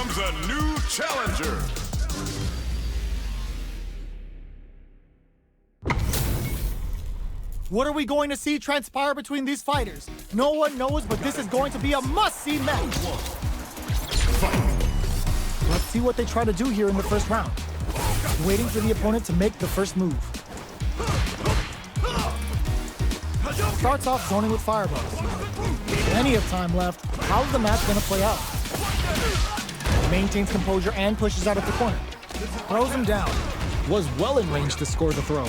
comes a new challenger. What are we going to see transpire between these fighters? No one knows, but this is going to be a must-see match. Let's see what they try to do here in the first round. Waiting for the opponent to make the first move. Starts off zoning with fireballs. Plenty of time left. How's the match going to play out? Maintains composure and pushes out of the corner. Throws him down. Was well in range to score the throw.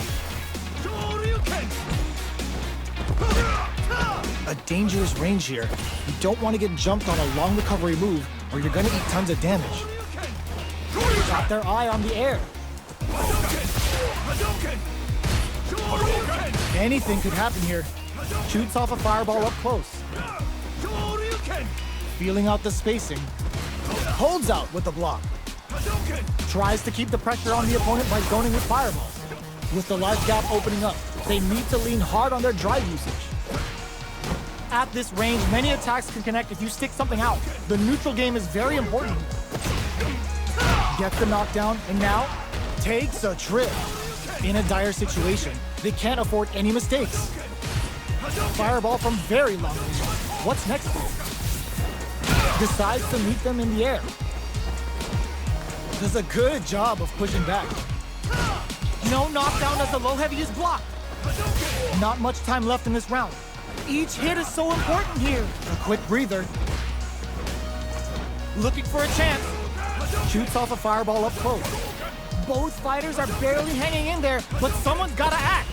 A dangerous range here. You don't want to get jumped on a long recovery move or you're going to eat tons of damage. Got their eye on the air. Anything could happen here. Shoots off a fireball up close. Feeling out the spacing. Holds out with the block. Tries to keep the pressure on the opponent by zoning with fireballs. With the life gap opening up, they need to lean hard on their drive usage. At this range, many attacks can connect if you stick something out. The neutral game is very important. Gets the knockdown, and now takes a trip. In a dire situation, they can't afford any mistakes. Fireball from very long range. What's next here? Decides to meet them in the air. Does a good job of pushing back. No knockdown as the low heavy is blocked. Not much time left in this round. Each hit is so important here. A quick breather. Looking for a chance. Shoots off a fireball up close. Both fighters are barely hanging in there, but someone's got to act.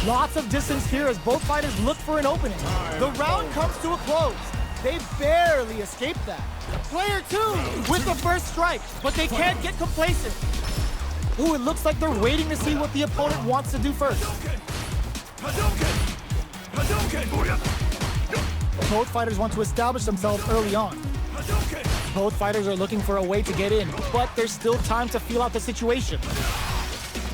Lots of distance here as both fighters look for an opening. The round comes to a close. They barely escaped that. Player 2 with the first strike, but they can't get complacent. Ooh, it looks like they're waiting to see what the opponent wants to do first. Both fighters want to establish themselves early on. Both fighters are looking for a way to get in, but there's still time to feel out the situation.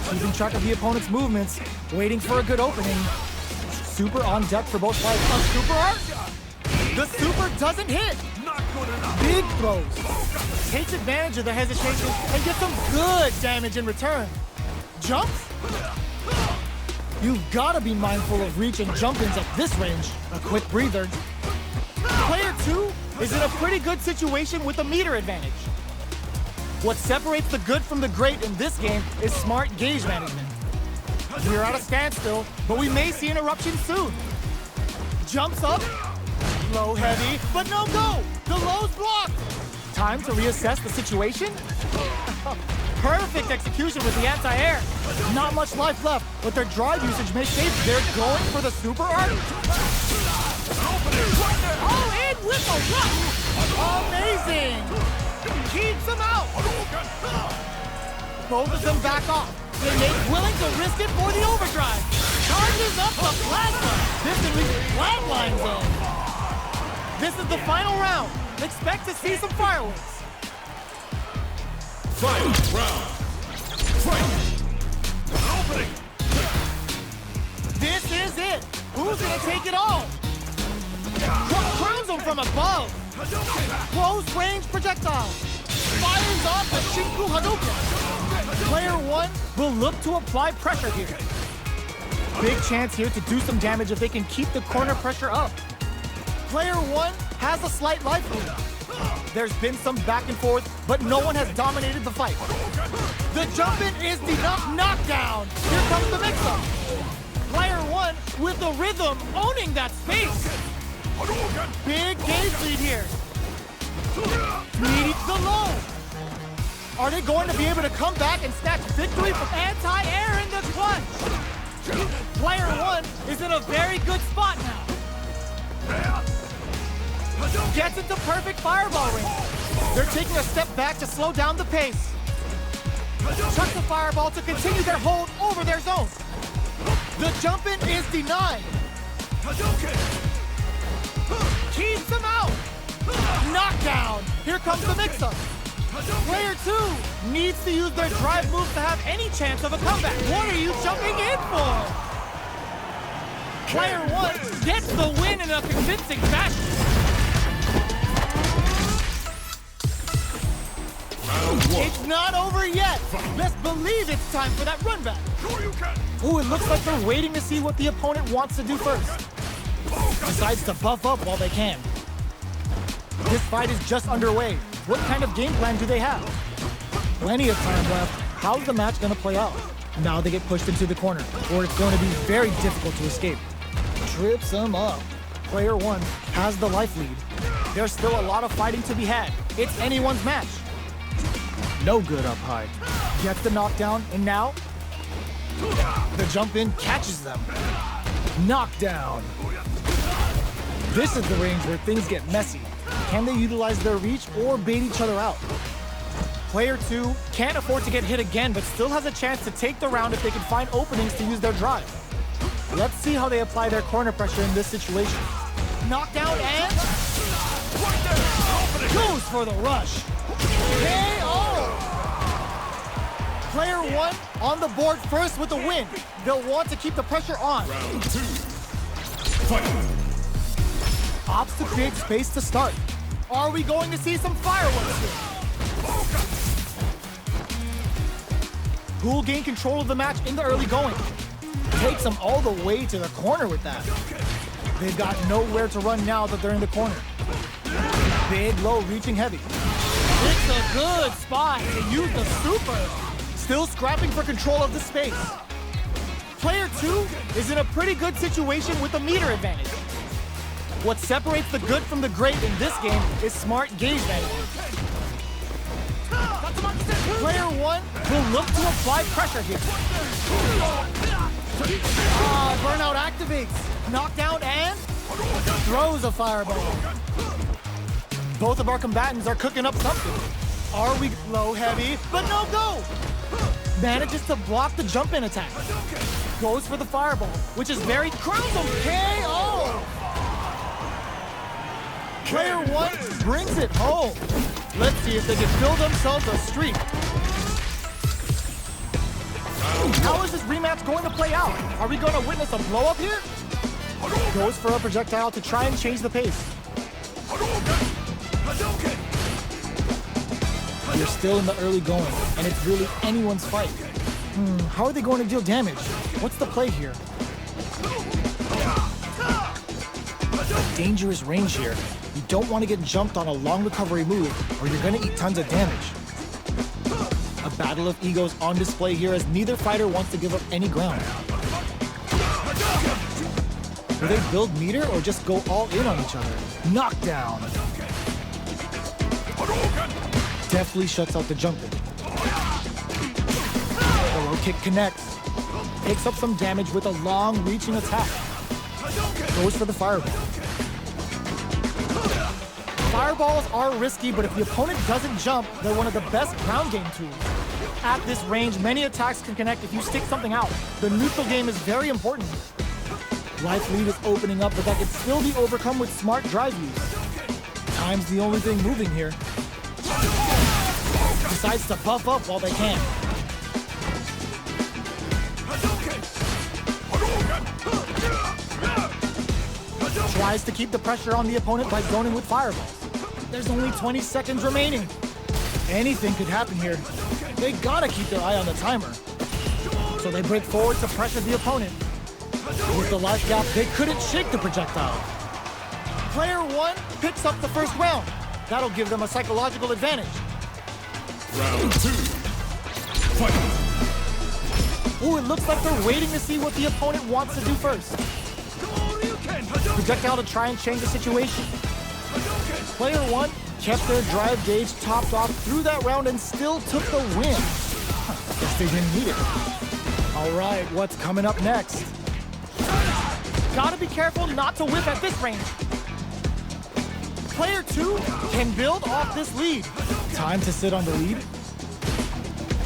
Keeping track of the opponent's movements, waiting for a good opening. Super on deck for both fighters. A super art? The super doesn't hit. Big throws. Takes advantage of the hesitation and gets some good damage in return. Jumps? You've got to be mindful of reach and jump-ins at this range. A quick breather. Player 2 is in a pretty good situation with a meter advantage. What separates the good from the great in this game is smart gauge management. We're at a standstill, but we may see an eruption soon. Jumps up, low heavy, but no go! The low's blocked! Time to reassess the situation? Perfect execution with the anti-air. Not much life left, but their drive usage may save. They're going for the super art. All in with a rush! Amazing! Keeps them out! Both of them back off. They make willing to risk it for the overdrive. Charges up the plasma. This can reach flatline zone. This is the final round. Expect to see some fireworks. Fight round. Fight. Opening. This is it. Who's gonna take it all? Crowns him from above. Close range projectile. Fires off the Shinku Hadouken. Player 1 will look to apply pressure here. Big chance here to do some damage if they can keep the corner pressure up. Player 1 has a slight life lead. There's been some back and forth, but no one has dominated the fight. The jump-in is the knockdown. Here comes the mix-up. Player 1 with the rhythm owning that space. Big gauge lead here. Needs the low. Are they going to be able to come back and snatch victory from anti-air in the clutch? Player 1 is in a very good spot now. Gets into perfect fireball range. They're taking a step back to slow down the pace. Chucks the fireball to continue their hold over their zone. The jump-in is denied. Keeps them out. Knockdown. Here comes the mix-up. Player 2 needs to use their drive moves to have any chance of a comeback. What are you jumping in for? Player 1 gets the win in a convincing fashion. It's not over yet. Best believe it's time for that run back. Ooh, it looks like they're waiting to see what the opponent wants to do first. Decides to buff up while they can. This fight is just underway. What kind of game plan do they have? Plenty of time left. How's the match going to play out? Now they get pushed into the corner, or it's going to be very difficult to escape. Trips them up. Player one has the life lead. There's still a lot of fighting to be had. It's anyone's match. No good up high. Gets the knockdown, and now the jump in catches them. Knockdown. This is the range where things get messy. Can they utilize their reach or bait each other out? Player two can't afford to get hit again, but still has a chance to take the round if they can find openings to use their drive. Let's see how they apply their corner pressure in this situation. Knockdown and goes for the rush. KO! Player one on the board first with the win. They'll want to keep the pressure on. Round two. Fight. Opts to create space to start. Are we going to see some fireworks here? Ghoul gained control of the match in the early going. Takes them all the way to the corner with that. They've got nowhere to run now that they're in the corner. Big, low, reaching heavy. It's a good spot to use the super. Still scrapping for control of the space. Player two is in a pretty good situation with a meter advantage. What separates the good from the great in this game is smart gauge management. Player one will look to apply pressure here. Burnout activates. Knockdown and throws a fireball. Both of our combatants are cooking up something. Are we low heavy? But no go! Manages to block the jump in attack. Goes for the fireball, which is very crowns him. KO! Player one brings it home. Let's see if they can build themselves a streak. How is this rematch going to play out? Are we going to witness a blow up here? Goes for a projectile to try and change the pace. You're still in the early going, and it's really anyone's fight. How are they going to deal damage? What's the play here? Dangerous range here. You don't want to get jumped on a long recovery move, or you're going to eat tons of damage. A battle of egos on display here as neither fighter wants to give up any ground. Will they build meter or just go all in on each other? Knockdown. Deftly shuts out the jumping. The low kick connects. Takes up some damage with a long reaching attack. Goes for the fireball. Fireballs are risky, but if the opponent doesn't jump, they're one of the best ground game tools. At this range, many attacks can connect if you stick something out. The neutral game is very important. Life lead is opening up, but that can still be overcome with smart drive use. Time's the only thing moving here. Decides to buff up while they can. Tries to keep the pressure on the opponent by zoning with fireballs. There's only 20 seconds remaining. Anything could happen here. They gotta keep their eye on the timer. So they break forward to pressure the opponent. With the life gap, they couldn't shake the projectile. Player one picks up the first round. That'll give them a psychological advantage. Round two. Fight. Ooh, it looks like they're waiting to see what the opponent wants to do first. Projectile to try and change the situation. Player one kept their drive gauge topped off through that round and still took the win. Guess they didn't need it. All right, what's coming up next? Gotta be careful not to whip at this range. Player two can build off this lead. Time to sit on the lead.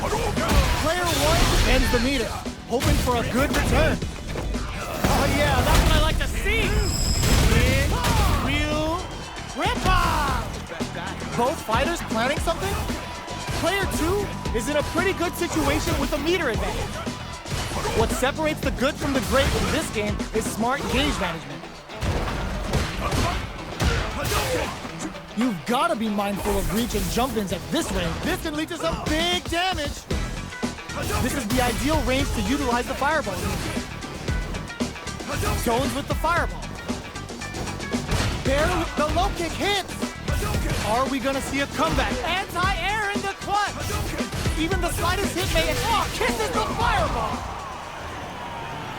Player one ends the meter, hoping for a good return. Oh yeah, that's what I like to see. Big, real, rip-off. Both fighters planning something? Player two is in a pretty good situation with a meter advantage. What separates the good from the great in this game is smart gauge management. You've got to be mindful of reach and jump-ins at this range. This can lead to some big damage. This is the ideal range to utilize the fireball. Jones with the fireball. Barely, the low kick hits. Are we gonna see a comeback? Anti-air in the clutch. Even the slightest hit may, kisses the fireball.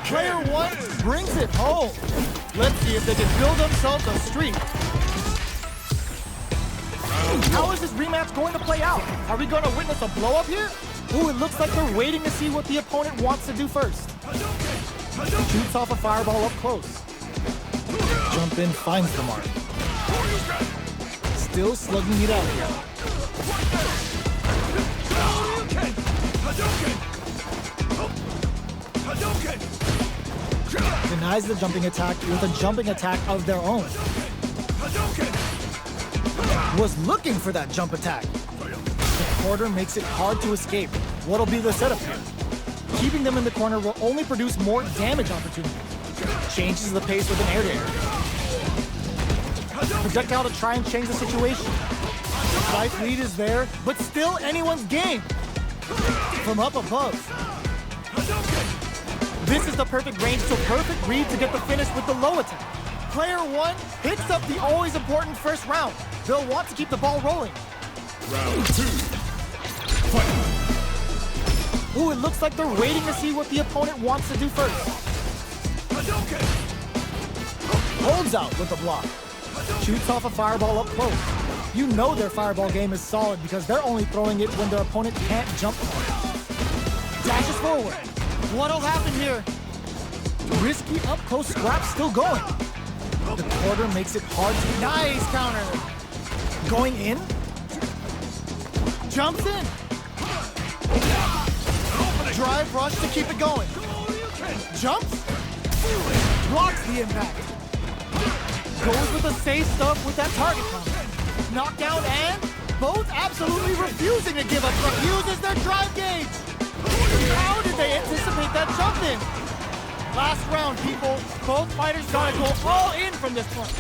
Player one brings it home. Let's see if they can build themselves a streak. How is this rematch going to play out? Are we going to witness a blow-up here? Ooh, it looks like they're waiting to see what the opponent wants to do first. Shoots off a fireball up close. Jump in, finds the mark. Still slugging it out here. Denies the jumping attack with a jumping attack of their own. Was looking for that jump attack. The quarter makes it hard to escape. What'll be the setup here? Keeping them in the corner will only produce more damage opportunities. Changes the pace with an air-to-air. Projectile to try and change the situation. Life lead is there, but still anyone's game. From up above. This is the perfect range to perfect read to get the finish with the low attack. Player one picks up the always important first round. They'll want to keep the ball rolling. Round two. Fight. Ooh, it looks like they're waiting to see what the opponent wants to do first. Holds out with the block. Shoots off a fireball up close. You know their fireball game is solid because they're only throwing it when their opponent can't jump on it. Dashes forward. What'll happen here? Risky up-close scrap still going. The quarter makes it hard to... Nice counter! Going in? Jumps in! Drive rush to keep it going. Jumps? Blocks the impact. Goes with the safe stuff with that target counter. Knockdown and both absolutely refusing to give up. Uses their drive gauge. How did they anticipate that jump in? Last round, people. Both fighters gotta go all in from this point.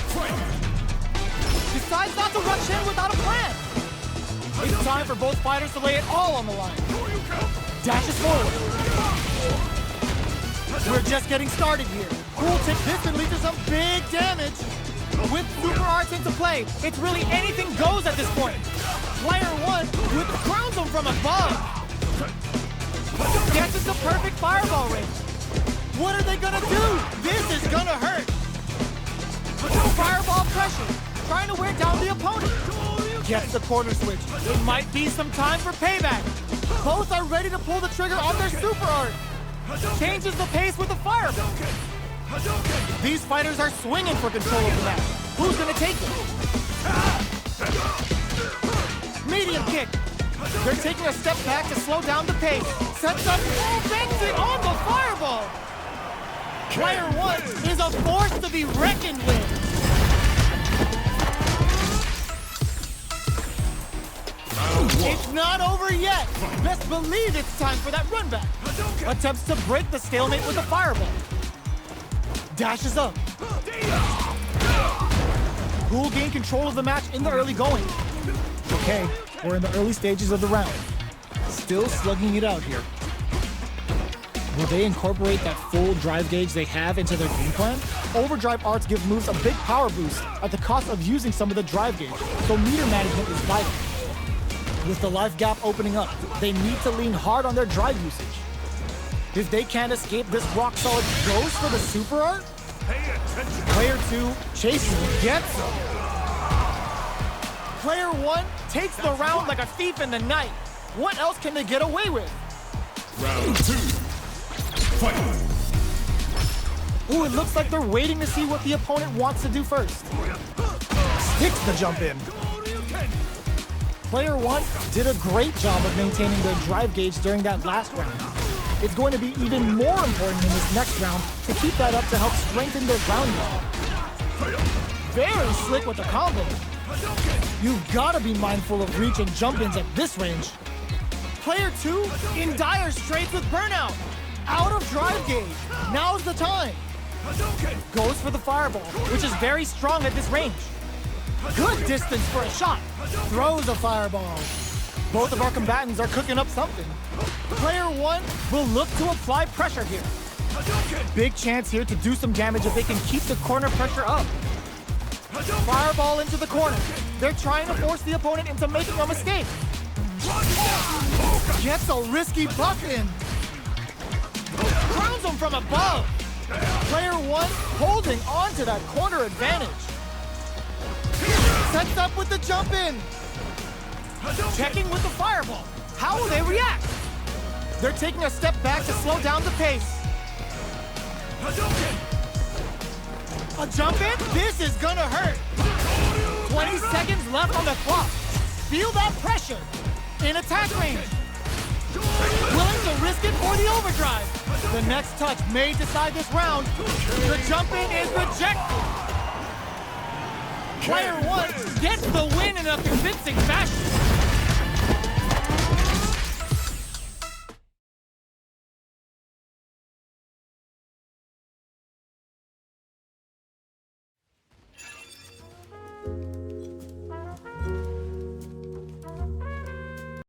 Decides not to rush in without a plan. It's time for both fighters to lay it all on the line. Dashes forward. We're just getting started here. Cool tip this and leads to some big damage. With super arts into play, it's really anything goes at this point. Player one grounds him from above. Gets the perfect fireball range. What are they gonna do? This is gonna hurt. Fireball pressure, trying to wear down the opponent. Gets the corner switch. It might be some time for payback. Both are ready to pull the trigger on their super art. Changes the pace with the fireball. These fighters are swinging for control of the match. Who's gonna take it? Medium kick. They're taking a step back to slow down the pace. Sets up, bangs it on the fireball. Player one is a force to be reckoned with. It's not over yet. Best believe it's time for that run back. Attempts to break the stalemate with a fireball. Dashes up. Who will gain control of the match in the early going? Okay, we're in the early stages of the round. Still slugging it out here. Will they incorporate that full drive gauge they have into their game plan? Overdrive arts give moves a big power boost at the cost of using some of the drive gauge, so meter management is vital. With the life gap opening up, they need to lean hard on their drive usage. If they can't escape this rock solid goes for the super art, player two chases and gets him. Player one takes the round like a thief in the night. What else can they get away with? Round two. Fight. Ooh, it looks like they're waiting to see what the opponent wants to do first. Sticks the jump in. Player one did a great job of maintaining their drive gauge during that last round. It's going to be even more important in this next round to keep that up to help strengthen their ground game. Very slick with the combo. You've got to be mindful of reach and jump-ins at this range. Player two in dire straits with burnout. Out of drive gauge. Now's the time. Goes for the fireball, which is very strong at this range. Good distance for a shot. Throws a fireball. Both of our combatants are cooking up something. Player one will look to apply pressure here. Big chance here to do some damage if they can keep the corner pressure up. Fireball into the corner. They're trying to force the opponent into making a mistake. Gets a risky buff in. Grounds him from above. Player one holding on to that corner advantage. Sets up with the jump in. Checking with the fireball. How will they react? They're taking a step back to slow down the pace. A jump in? This is gonna hurt. 20 seconds left on the clock. Feel that pressure. In attack range. Willing to risk it for the overdrive. The next touch may decide this round. The jump in is rejected. Player one gets the win in a convincing fashion.